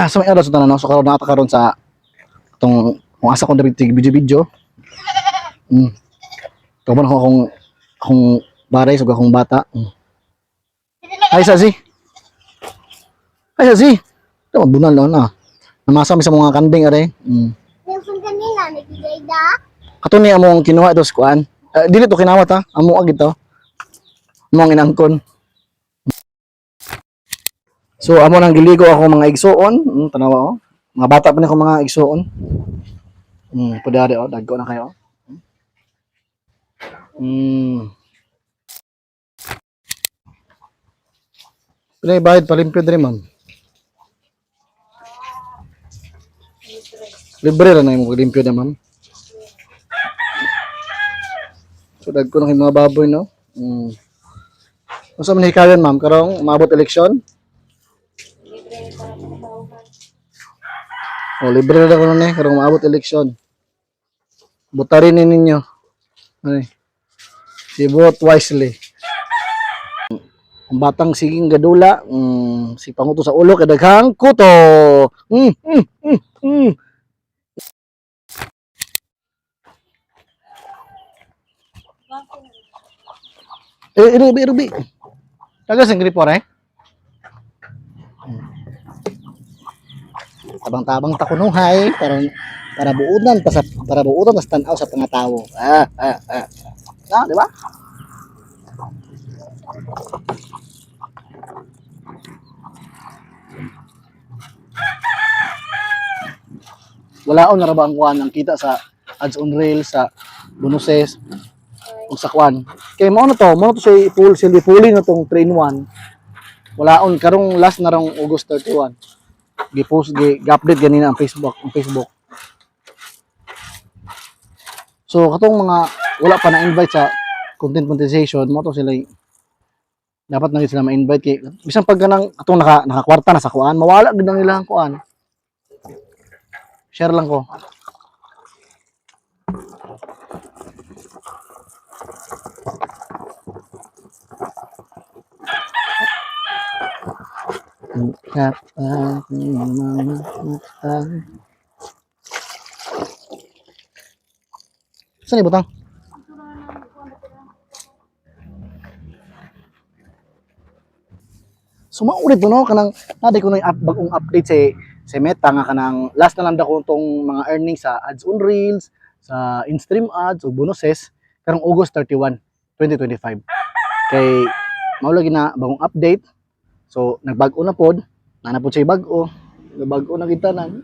So may araw sa tanan no. So karon nata karon sa tong kung asa ko dapat video. Kaban ko akong baray so akong bata. Ay Sazi. Ay Sazi. Ito bunal na. Namasa mi sa mga kanding are. Yung kanina, nagbigay da. Kato ni among kinuha ito sa kuan. Dili to kinawat ha. Amo agid to. Amo ang inangkon. So amo nang giligo ako mga igsuon. Tanawa oh. Mga bata pa ni ko mga igsuon. Pudari oh, dagko na kayo. Pinay bayad palimpyo diri ma'am. Libre ra na imong limpyo na ma'am. So dagko na kay mga baboy no. Unsa man hikayon ma'am karong maabot eleksyon? Libre na ko ni karong maabot eleksyon. Butarin ni ninyo. Ay. Si vote wisely. Ang batang siging gadula, si panguto sa ulo kadaghang kuto. Ruby. Taga sing report eh. Tabang-tabang takunuhay para buudan sa tanaw sa mga tao. Di ba? Walaon na ra ba ang kuan ang kita sa ads on rails sa bonuses ug sa kuan. Kay mo to say full silbi fully na tong train 1. Walaon karong last na rong August 31. Gi-update ganina ang Facebook. So katong mga wala pa na invite sa content monetization mo to sila dapat na sila ma-invite kay bisan pag ganang atong nakakwarta na sa kuan mawala gid ang ilang kuan. Share lang ko. Saan ibutang? So maulit no kanang naday ko na bagong update sa Meta nga kanang last na lang dako tong mga earnings sa ads on reels, sa in-stream ads ug bonuses karong August 31, 2025. Kay mao lagi na bagong update. So nagbag-o na pod, nanapod siya bag-o. Bag-o na kita nan.